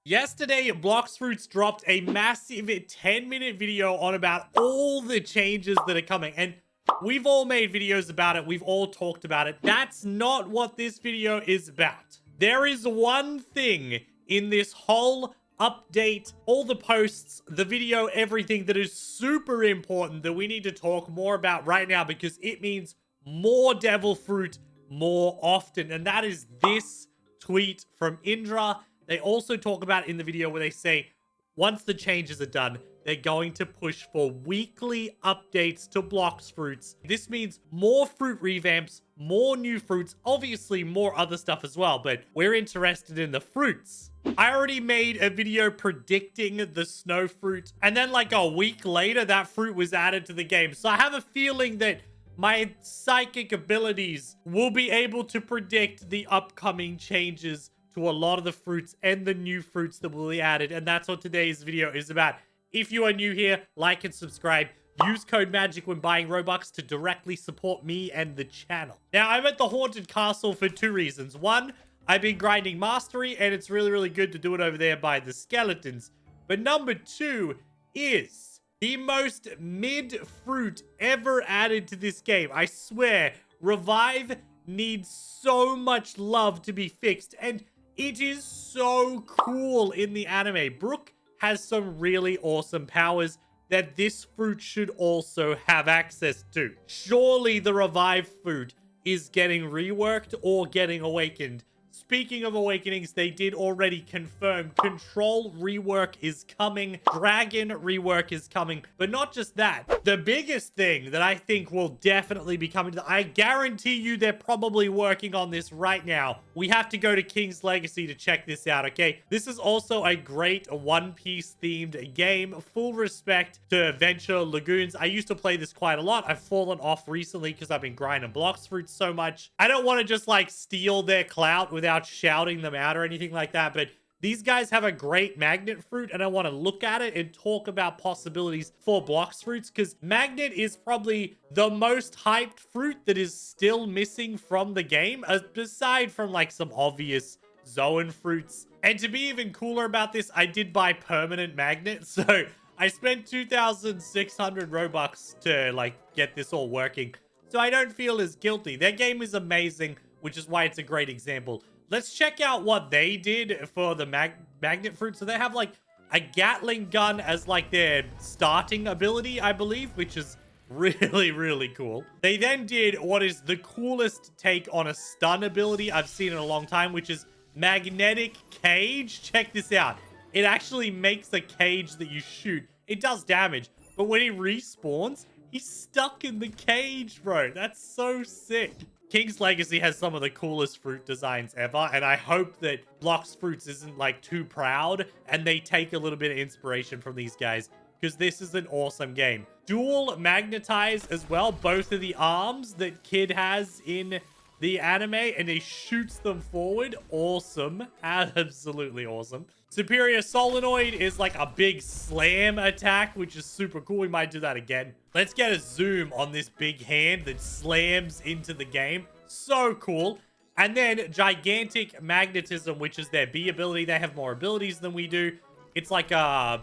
Yesterday, Blox dropped a massive 10-minute video on about all the changes that are coming. And we've all made videos about it. We've all talked about it. That's not what this video is about. There is one thing in this whole update, all the posts, the video, everything that is super important that we need to talk more about right now because it means more devil fruit more often. And that is this tweet from Indra. They also talk about it in the video where they say, once the changes are done, they're going to push for weekly updates to Blox fruits. This means more fruit revamps, more new fruits, obviously more other stuff as well, but we're interested in the fruits. I already made a video predicting the snow fruit, and then like a week later, that fruit was added to the game. So I have a feeling that my psychic abilities will be able to predict the upcoming changes to a lot of the fruits and the new fruits that will be added. And that's what today's video is about. If you are new here, like and subscribe. Use code MAGIC when buying Robux to directly support me and the channel. Now, I'm at the Haunted Castle for two reasons. One, I've been grinding Mastery, and it's really, really good to do it over there by the skeletons. But number two is the most mid fruit ever added to this game. I swear, Revive needs so much love to be fixed, and it is so cool in the anime. Brook has some really awesome powers that this fruit should also have access to. Surely the Revive fruit is getting reworked or getting awakened. Speaking of awakenings, they did already confirm Control rework is coming. Dragon rework is coming. But not just that. The biggest thing that I think will definitely be coming I guarantee you they're probably working on this right now. We have to go to King's Legacy to check this out, okay? This is also a great One Piece themed game. Full respect to Adventure Lagoons. I used to play this quite a lot. I've fallen off recently because I've been grinding Blox fruits so much. I don't want to just like steal their clout without shouting them out or anything like that, but these guys have a great magnet fruit, and I want to look at it and talk about possibilities for Blox fruits, because magnet is probably the most hyped fruit that is still missing from the game, aside from like some obvious Zoan fruits. And to be even cooler about this, I did buy permanent magnet, so I spent 2,600 Robux to like get this all working, so I don't feel as guilty. Their game is amazing, which is why it's a great example. Let's check out what they did for the magnet fruit. So they have like a Gatling gun as like their starting ability, I believe, which is really, really cool. They then did what is the coolest take on a stun ability I've seen in a long time, which is magnetic cage. Check this out. It actually makes a cage that you shoot. It does damage, but when he respawns, he's stuck in the cage, bro. That's so sick. King's Legacy has some of the coolest fruit designs ever, and I hope that Blox Fruits isn't like too proud and they take a little bit of inspiration from these guys, because this is an awesome game. Dual magnetize as well, both of the arms that Kid has in the anime, and he shoots them forward. Awesome. Absolutely awesome. Superior Solenoid is like a big slam attack, which is super cool. We might do that again. Let's get a zoom on this big hand that slams into the game. So cool. And then Gigantic Magnetism, which is their B ability. They have more abilities than we do. It's like a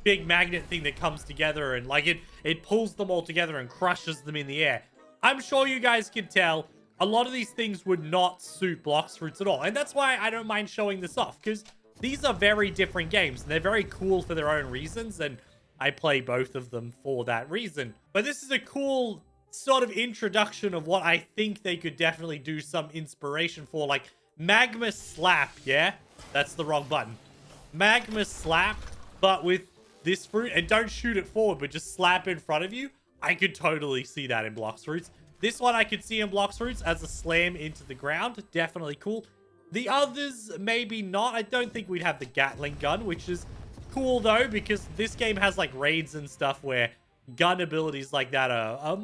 big magnet thing that comes together, and like it pulls them all together and crushes them in the air. I'm sure you guys can tell a lot of these things would not suit Blox fruits at all. And that's why I don't mind showing this off, because these are very different games, and they're very cool for their own reasons, and I play both of them for that reason. But this is a cool sort of introduction of what I think they could definitely do some inspiration for, like Magma Slap, yeah? That's the wrong button. Magma Slap, but with this fruit, and don't shoot it forward, but just slap in front of you. I could totally see that in Blox fruits. This one I could see in Blox fruits as a slam into the ground. Definitely cool. The others, maybe not. I don't think we'd have the Gatling gun, which is cool though, because this game has like raids and stuff where gun abilities like that are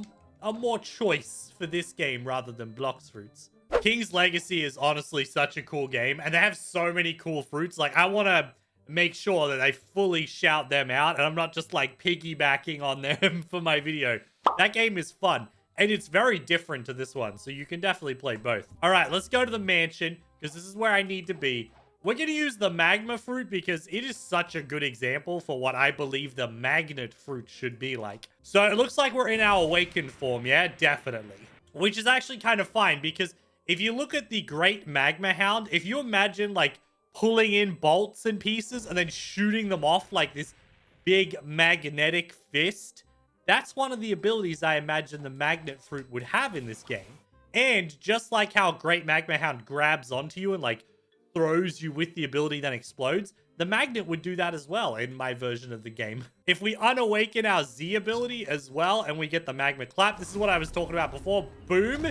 more choice for this game rather than Blox fruits. King's Legacy is honestly such a cool game, and they have so many cool fruits. Like, I want to make sure that I fully shout them out, and I'm not just like piggybacking on them for my video. That game is fun, and it's very different to this one, so you can definitely play both. All right, let's go to the mansion, because this is where I need to be. We're going to use the magma fruit because it is such a good example for what I believe the magnet fruit should be like. So it looks like we're in our awakened form. Yeah, definitely. Which is actually kind of fine because if you look at the great magma hound, if you imagine like pulling in bolts and pieces and then shooting them off like this big magnetic fist, that's one of the abilities I imagine the magnet fruit would have in this game. And just like how great magma hound grabs onto you and like throws you with the ability then explodes, the magnet would do that as well in my version of the game. If we unawaken our Z ability as well and we get the magma clap, this is what I was talking about before. Boom.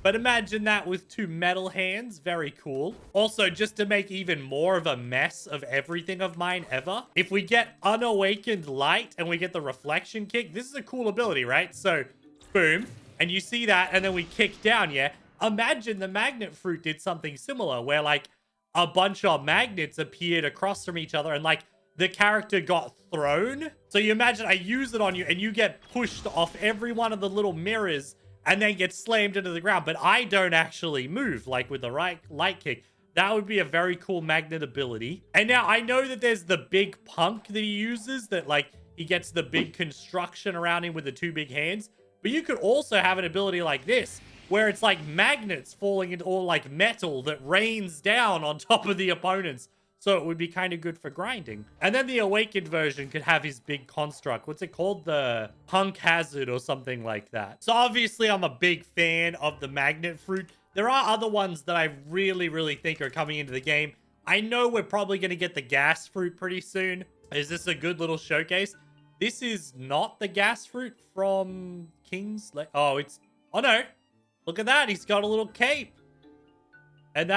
But imagine that with 2 metal hands. Very cool. Also, just to make even more of a mess of everything of mine ever, if we get unawakened light and we get the reflection kick, this is a cool ability, right? So, boom. And you see that, and then we kick down, yeah? Imagine the magnet fruit did something similar where, like, a bunch of magnets appeared across from each other and like the character got thrown. So you imagine I use it on you and you get pushed off every one of the little mirrors and then get slammed into the ground. But I don't actually move like with the right light kick. That would be a very cool magnet ability. And now I know that there's the big punk that he uses that like he gets the big construction around him with the 2 big hands. But you could also have an ability like this, where it's like magnets falling into all like metal that rains down on top of the opponents. So it would be kind of good for grinding. And then the awakened version could have his big construct. What's it called? The punk hazard or something like that. So obviously I'm a big fan of the magnet fruit. There are other ones that I really think are coming into the game. I know we're probably going to get the gas fruit pretty soon. Is this a good little showcase? This is not the gas fruit from King's... Oh, it's... Oh, no. Look at that. He's got a little cape. And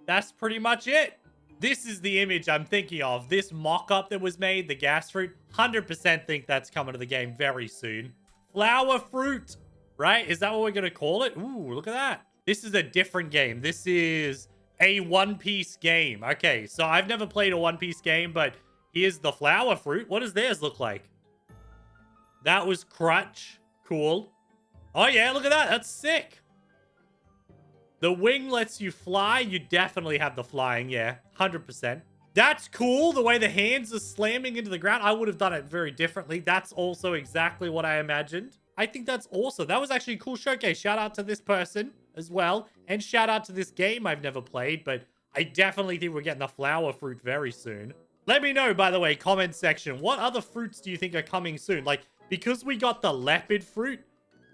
that's pretty much it. This is the image I'm thinking of. This mock-up that was made, the gas fruit. 100% think that's coming to the game very soon. Flower fruit, right? Is that what we're going to call it? Ooh, look at that. This is a different game. This is a One Piece game. Okay, so I've never played a One Piece game, but here's the flower fruit. What does theirs look like? That was Crutch. Cool. Oh, yeah, look at that. That's sick. The wing lets you fly. You definitely have the flying, yeah. 100%. That's cool. The way the hands are slamming into the ground. I would have done it very differently. That's also exactly what I imagined. I think that's awesome. That was actually a cool showcase. Shout out to this person as well. And shout out to this game I've never played. But I definitely think we're getting the flower fruit very soon. Let me know, by the way, comment section. What other fruits do you think are coming soon? Like, because we got the leopard fruit,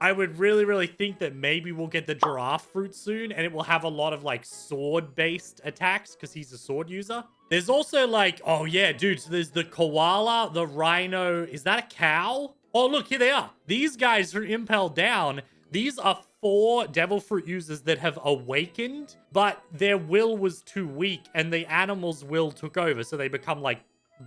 I would really think that maybe we'll get the giraffe fruit soon, and it will have a lot of, like, sword-based attacks, because he's a sword user. There's also, like, oh, yeah, dude, so there's the koala, the rhino. Is that a cow? Oh, look, here they are. These guys are impelled down. These are 4 devil fruit users that have awakened, but their will was too weak, and the animal's will took over, so they become, like,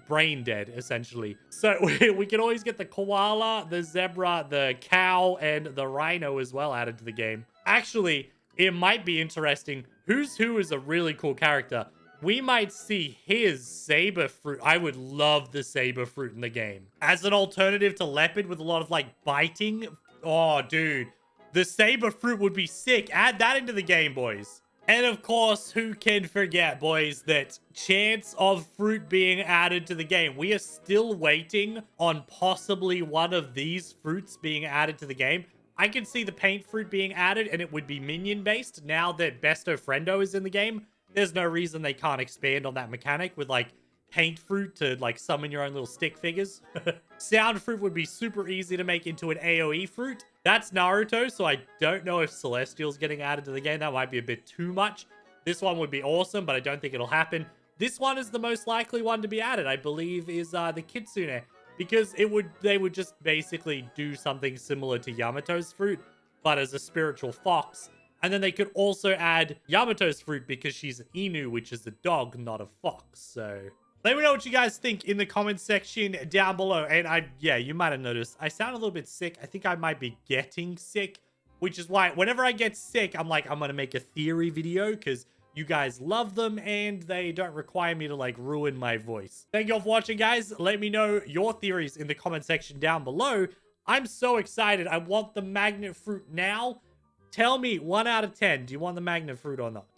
brain dead, essentially. So we can always get the koala, the zebra, the cow, and the rhino as well added to the game. Actually, it might be interesting. Who's Who is a really cool character. We might see his saber fruit. I would love the saber fruit in the game. As an alternative to leopard with a lot of, like, biting. Oh, dude. The saber fruit would be sick. Add that into the game, boys. And of course, who can forget, boys, that chance of fruit being added to the game. We are still waiting on possibly one of these fruits being added to the game. I can see the paint fruit being added, and it would be minion-based. Now that Besto Friendo is in the game, there's no reason they can't expand on that mechanic with, like, paint fruit to, like, summon your own little stick figures. Sound fruit would be super easy to make into an AoE fruit. That's Naruto, so I don't know if Celestial's getting added to the game. That might be a bit too much. This one would be awesome, but I don't think it'll happen. This one is the most likely one to be added, I believe, is the Kitsune. Because they would just basically do something similar to Yamato's fruit, but as a spiritual fox. And then they could also add Yamato's fruit because she's an Inu, which is a dog, not a fox. So let me know what you guys think in the comments section down below. And yeah, you might have noticed I sound a little bit sick. I think I might be getting sick, which is why whenever I get sick, I'm like, I'm going to make a theory video because you guys love them and they don't require me to, like, ruin my voice. Thank you all for watching, guys. Let me know your theories in the comment section down below. I'm so excited. I want the magnet fruit now. Tell me, 1 out of 10, do you want the magnet fruit or not?